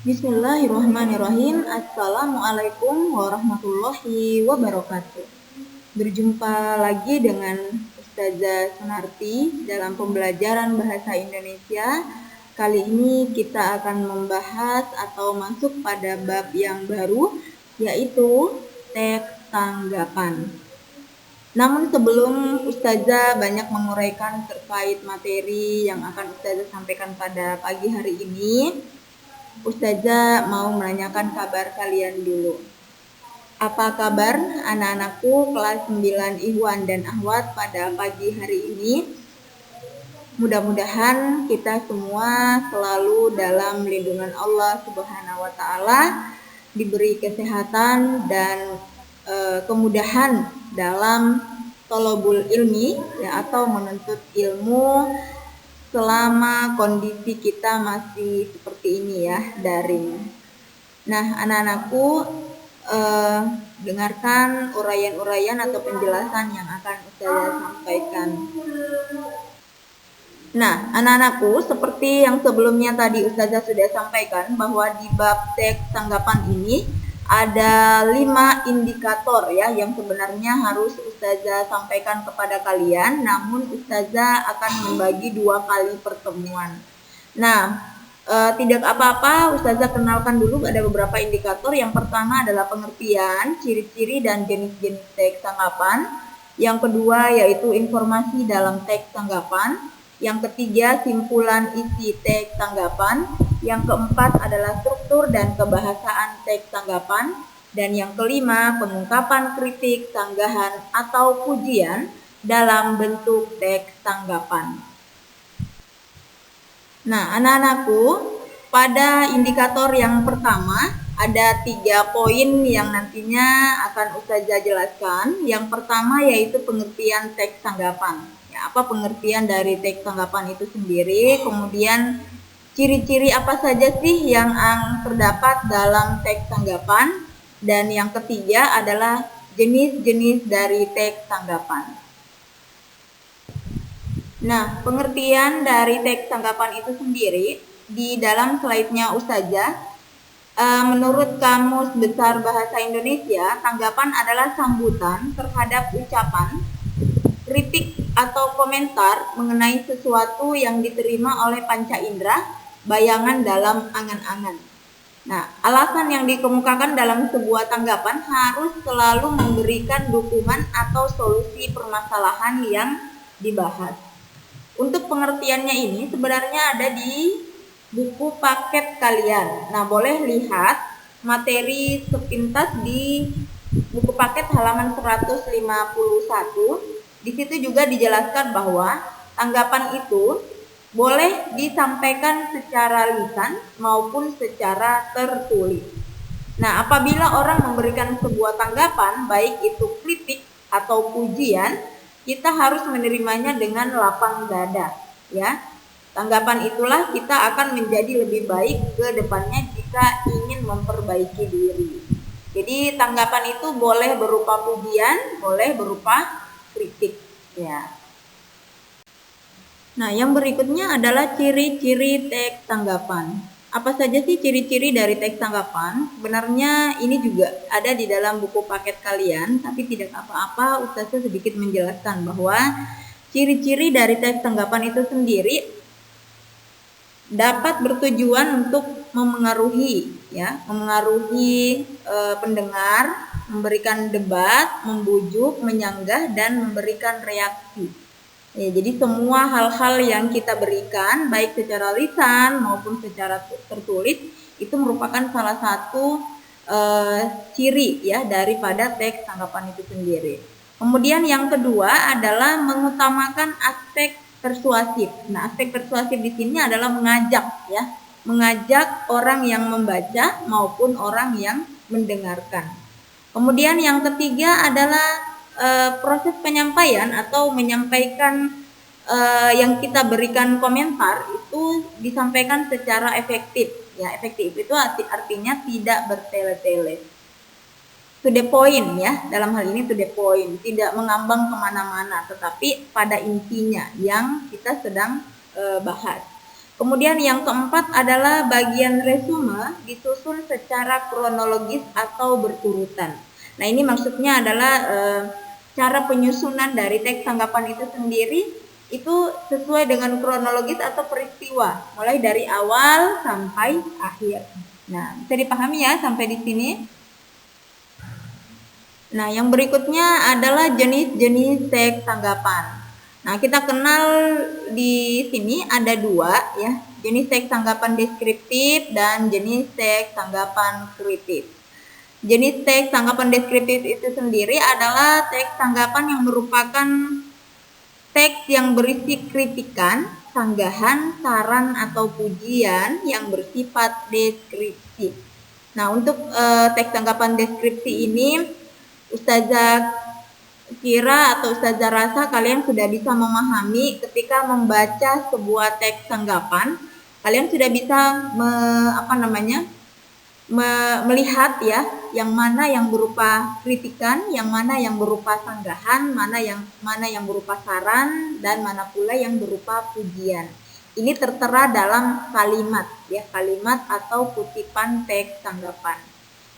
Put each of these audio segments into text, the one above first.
Bismillahirrahmanirrahim. Assalamualaikum warahmatullahi wabarakatuh. Berjumpa lagi dengan Ustazah Sunarti dalam pembelajaran bahasa Indonesia. Kali ini kita akan membahas atau masuk pada bab yang baru, yaitu teks tanggapan. Namun sebelum Ustazah banyak menguraikan terkait materi yang akan Ustazah sampaikan pada pagi hari ini, Ustazah mau menanyakan kabar kalian dulu. Apa kabar anak-anakku kelas 9 Ikhwan dan Akhwat pada pagi hari ini? Mudah-mudahan kita semua selalu dalam lindungan Allah Subhanahu wa Ta'ala, diberi kesehatan dan kemudahan dalam thalabul ilmi, ya, atau menuntut ilmu selama kondisi kita masih seperti ini, ya, daring. Nah, anak-anakku, dengarkan uraian-uraian atau penjelasan yang akan saya sampaikan. Nah, anak-anakku, seperti yang sebelumnya tadi Ustazah sudah sampaikan bahwa di bab teks tanggapan ini ada 5 indikator, ya, yang sebenarnya harus Ustazah sampaikan kepada kalian, namun Ustazah akan membagi 2 kali pertemuan. Nah, tidak apa-apa, Ustazah kenalkan dulu ada beberapa indikator. Yang pertama adalah pengertian, ciri-ciri dan jenis-jenis teks tanggapan. Yang kedua yaitu informasi dalam teks tanggapan. Yang ketiga simpulan isi teks tanggapan. Yang keempat adalah struktur dan kebahasaan teks tanggapan. Dan yang kelima pengungkapan kritik, sanggahan atau pujian dalam bentuk teks tanggapan. Nah, anak-anakku, pada indikator yang pertama ada 3 poin yang nantinya akan Ustazah jelaskan. Yang pertama yaitu pengertian teks tanggapan. Ya, apa pengertian dari teks tanggapan itu sendiri, kemudian ciri-ciri apa saja sih yang terdapat dalam teks tanggapan, dan yang ketiga adalah jenis-jenis dari teks tanggapan. Nah, pengertian dari teks tanggapan itu sendiri di dalam slide-nya Ustazah, menurut Kamus Besar Bahasa Indonesia, tanggapan adalah sambutan terhadap ucapan, kritik atau komentar mengenai sesuatu yang diterima oleh panca indera, bayangan dalam angan-angan. Nah, alasan yang dikemukakan dalam sebuah tanggapan harus selalu memberikan dukungan atau solusi permasalahan yang dibahas. Untuk pengertiannya ini sebenarnya ada di buku paket kalian. Nah, boleh lihat materi sepintas di buku paket halaman 151. Di situ juga dijelaskan bahwa tanggapan itu boleh disampaikan secara lisan maupun secara tertulis. Nah, apabila orang memberikan sebuah tanggapan, baik itu kritik atau pujian, kita harus menerimanya dengan lapang dada, ya. Tanggapan itulah kita akan menjadi lebih baik ke depannya jika ingin memperbaiki diri. Jadi tanggapan itu boleh berupa pujian, boleh berupa kritik, ya. Nah, yang berikutnya adalah ciri-ciri teks tanggapan. Apa saja sih ciri-ciri dari teks tanggapan? Sebenarnya ini juga ada di dalam buku paket kalian, tapi tidak apa-apa, Ustazah sedikit menjelaskan bahwa ciri-ciri dari teks tanggapan itu sendiri dapat bertujuan untuk memengaruhi, ya, pendengar, memberikan debat, membujuk, menyanggah, dan memberikan reaksi. Ya, jadi semua hal-hal yang kita berikan baik secara lisan maupun secara tertulis itu merupakan salah satu ciri, ya, daripada teks tanggapan itu sendiri. Kemudian yang kedua adalah mengutamakan aspek persuasif. Nah, aspek persuasif di sini adalah mengajak, ya, mengajak orang yang membaca maupun orang yang mendengarkan. Kemudian yang ketiga adalah proses penyampaian atau menyampaikan yang kita berikan komentar itu disampaikan secara efektif. Ya, efektif itu artinya tidak bertele-tele. To the point, ya, dalam hal ini to the point, tidak mengambang kemana-mana, tetapi pada intinya yang kita sedang bahas. Kemudian yang keempat adalah bagian resume disusun secara kronologis atau berturutan. Nah, ini maksudnya adalah cara penyusunan dari teks tanggapan itu sendiri itu sesuai dengan kronologis atau peristiwa, mulai dari awal sampai akhir. Nah, bisa dipahami ya sampai di sini. Nah, yang berikutnya adalah jenis-jenis teks tanggapan. Nah, kita kenal di sini ada dua ya, jenis teks tanggapan deskriptif dan jenis teks tanggapan kritis. Jenis teks tanggapan deskriptif itu sendiri adalah teks tanggapan yang merupakan teks yang berisi kritikan, sanggahan, saran atau pujian yang bersifat deskriptif. Nah, untuk teks tanggapan deskripsi ini Ustazah kira atau Ustazah rasa kalian sudah bisa memahami ketika membaca sebuah teks tanggapan, kalian sudah bisa melihat ya, yang mana yang berupa kritikan, yang mana yang berupa sanggahan, mana yang berupa saran, dan mana pula yang berupa pujian. Ini tertera dalam kalimat ya, kalimat atau kutipan teks tanggapan.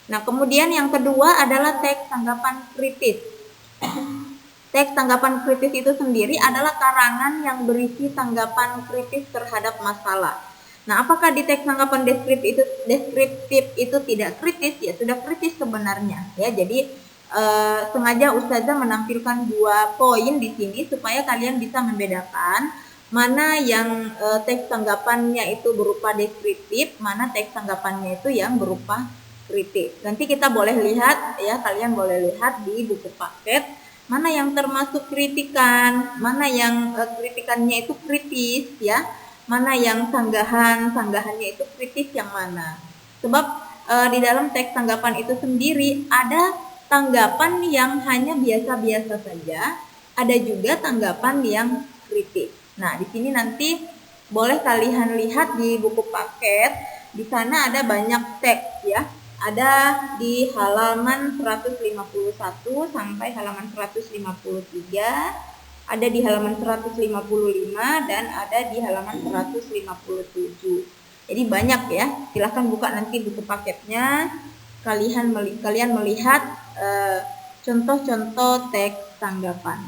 Nah, kemudian yang kedua adalah teks tanggapan kritis. Teks tanggapan kritis itu sendiri adalah karangan yang berisi tanggapan kritis terhadap masalah. Nah, apakah di teks tanggapan deskriptif itu tidak kritis? Ya, sudah kritis sebenarnya. Ya, jadi sengaja Ustazah menampilkan dua poin di sini supaya kalian bisa membedakan mana yang teks tanggapannya itu berupa deskriptif, mana teks tanggapannya itu yang berupa kritis. Nanti kita boleh lihat ya, kalian boleh lihat di buku paket mana yang termasuk kritikan, mana yang kritikannya itu kritis ya, mana yang sanggahannya itu kritis yang mana. Sebab di dalam teks tanggapan itu sendiri ada tanggapan yang hanya biasa-biasa saja, ada juga tanggapan yang kritis. Nah, di sini nanti boleh kalian lihat di buku paket, di sana ada banyak teks ya. Ada di halaman 151 sampai halaman 153, ada di halaman 155 dan ada di halaman 157. Jadi banyak ya. Silahkan buka nanti buku paketnya. Kalian melihat contoh-contoh teks tanggapan.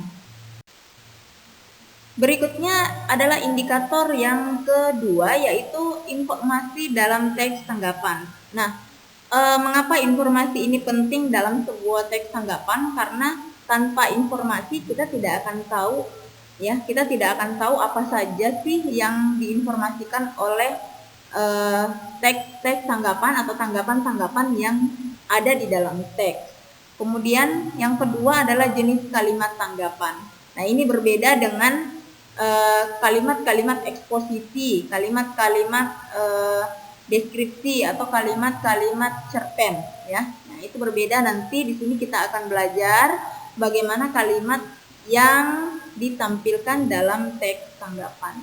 Berikutnya adalah indikator yang kedua, yaitu informasi dalam teks tanggapan. Nah, mengapa informasi ini penting dalam sebuah teks tanggapan? Karena tanpa informasi kita tidak akan tahu ya, kita tidak akan tahu apa saja sih yang diinformasikan oleh teks tanggapan atau tanggapan-tanggapan yang ada di dalam teks. Kemudian yang kedua adalah jenis kalimat tanggapan. Nah, ini berbeda dengan kalimat-kalimat eksposisi, kalimat-kalimat deskripsi atau kalimat-kalimat cerpen ya. Nah, itu berbeda, nanti di sini kita akan belajar bagaimana kalimat yang ditampilkan dalam teks tanggapan.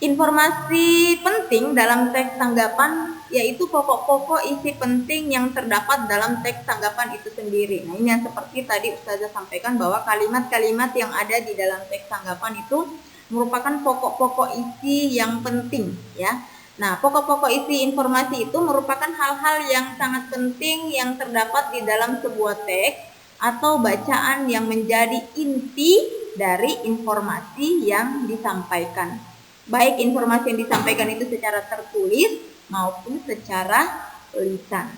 Informasi penting dalam teks tanggapan yaitu pokok-pokok isi penting yang terdapat dalam teks tanggapan itu sendiri. Nah, ini yang seperti tadi Ustazah sampaikan bahwa kalimat-kalimat yang ada di dalam teks tanggapan itu merupakan pokok-pokok isi yang penting ya. Nah, pokok-pokok isi informasi itu merupakan hal-hal yang sangat penting yang terdapat di dalam sebuah teks atau bacaan yang menjadi inti dari informasi yang disampaikan. Baik informasi yang disampaikan itu secara tertulis maupun secara lisan.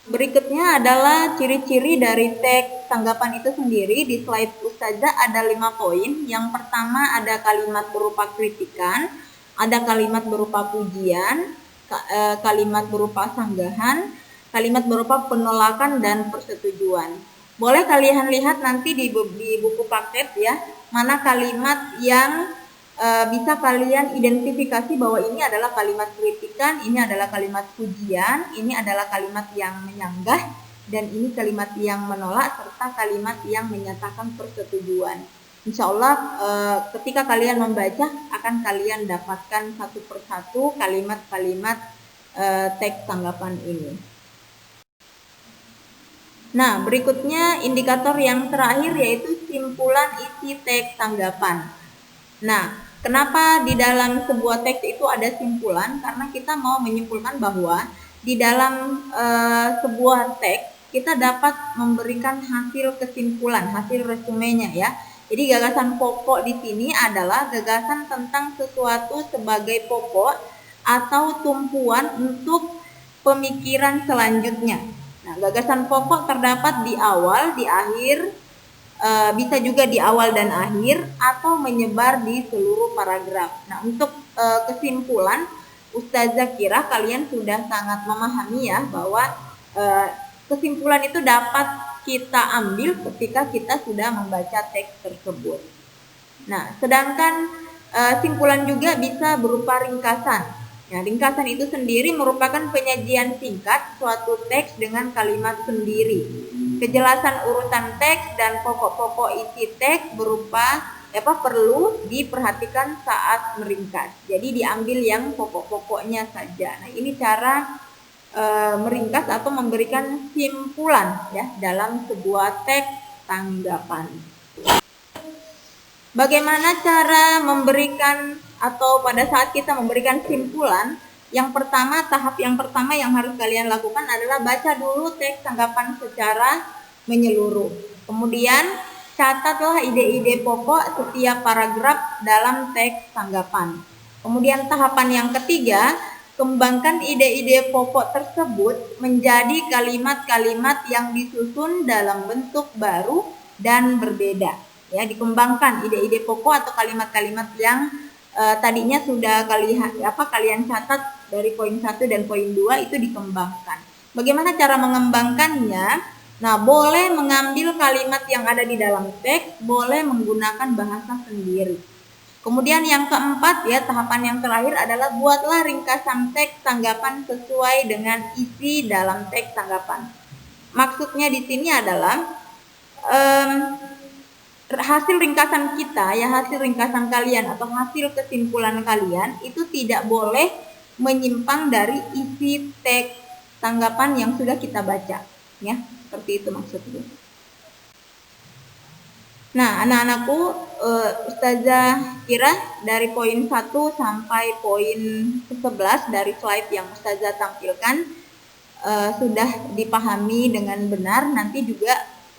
Berikutnya adalah ciri-ciri dari teks tanggapan itu sendiri. Di slide Ustazah ada 5 poin. Yang pertama ada kalimat berupa kritikan, ada kalimat berupa pujian, kalimat berupa sanggahan, kalimat berupa penolakan dan persetujuan. Boleh kalian lihat nanti di buku paket ya, mana kalimat yang bisa kalian identifikasi bahwa ini adalah kalimat kritikan, ini adalah kalimat pujian, ini adalah kalimat yang menyanggah, dan ini kalimat yang menolak, serta kalimat yang menyatakan persetujuan. Insya Allah ketika kalian membaca akan kalian dapatkan satu persatu kalimat-kalimat teks tanggapan ini. Nah, berikutnya indikator yang terakhir yaitu simpulan isi teks tanggapan. Nah, Kenapa di dalam sebuah teks itu ada simpulan? Karena kita mau menyimpulkan bahwa di dalam sebuah teks kita dapat memberikan hasil kesimpulan, hasil resumenya ya. Jadi gagasan pokok di sini adalah gagasan tentang sesuatu sebagai pokok atau tumpuan untuk pemikiran selanjutnya. Nah, gagasan pokok terdapat di awal, di akhir, bisa juga di awal dan akhir, atau menyebar di seluruh paragraf. Nah, untuk kesimpulan, Ustazah kira kalian sudah sangat memahami ya bahwa kesimpulan itu dapat kita ambil ketika kita sudah membaca teks tersebut. Nah, sedangkan simpulan juga bisa berupa ringkasan. Nah, ringkasan itu sendiri merupakan penyajian singkat suatu teks dengan kalimat sendiri. Kejelasan urutan teks dan pokok-pokok isi teks perlu diperhatikan saat meringkas. Jadi diambil yang pokok-pokoknya saja. Nah, ini cara meringkas atau memberikan simpulan ya dalam sebuah teks tanggapan. Bagaimana cara memberikan atau pada saat kita memberikan simpulan? Tahap yang pertama yang harus kalian lakukan adalah baca dulu teks tanggapan secara menyeluruh. Kemudian catatlah ide-ide pokok setiap paragraf dalam teks tanggapan. Kemudian tahapan yang ketiga, kembangkan ide-ide pokok tersebut menjadi kalimat-kalimat yang disusun dalam bentuk baru dan berbeda. Ya, dikembangkan ide-ide pokok atau kalimat-kalimat yang tadinya sudah kalian catat dari poin 1 dan poin 2 itu dikembangkan. Bagaimana cara mengembangkannya? Nah, boleh mengambil kalimat yang ada di dalam teks, boleh menggunakan bahasa sendiri. Kemudian yang keempat ya, tahapan yang terakhir adalah buatlah ringkasan teks tanggapan sesuai dengan isi dalam teks tanggapan. Maksudnya di sini adalah hasil ringkasan kita ya, hasil ringkasan kalian atau hasil kesimpulan kalian itu tidak boleh menyimpang dari isi teks tanggapan yang sudah kita baca ya, seperti itu maksudnya. Nah, anak-anakku, Ustazah kira dari poin 1 sampai poin 11 dari slide yang Ustazah tampilkan sudah dipahami dengan benar. Nanti juga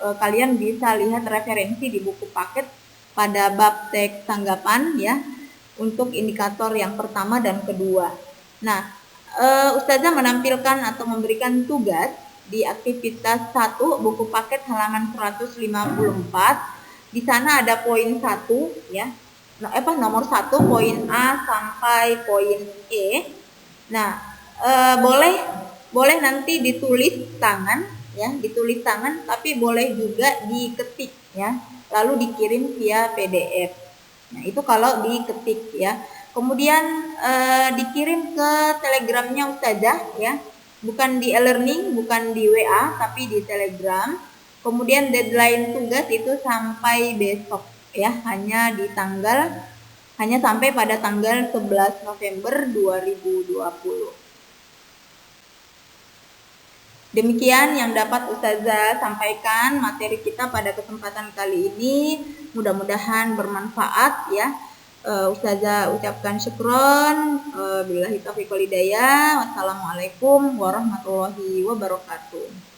kalian bisa lihat referensi di buku paket pada bab teks tanggapan ya, untuk indikator yang pertama dan kedua. Nah, Ustazah menampilkan atau memberikan tugas di aktivitas 1 buku paket halaman 154. Di sana ada poin 1 ya. Nomor 1 poin A sampai poin E. Nah, boleh nanti ditulis tangan ya, ditulis tangan, tapi boleh juga diketik ya. Lalu dikirim via PDF. Nah, itu kalau diketik ya. Kemudian dikirim ke Telegramnya Ustazah ya. Bukan di e-learning, bukan di WA, tapi di Telegram. Kemudian deadline tugas itu sampai besok ya, hanya sampai pada tanggal 11 November 2020. Demikian yang dapat Ustazah sampaikan materi kita pada kesempatan kali ini. Mudah-mudahan bermanfaat ya. Ustazah ucapkan syukron. Billahi taufiq wal hidayah. Wassalamualaikum warahmatullahi wabarakatuh.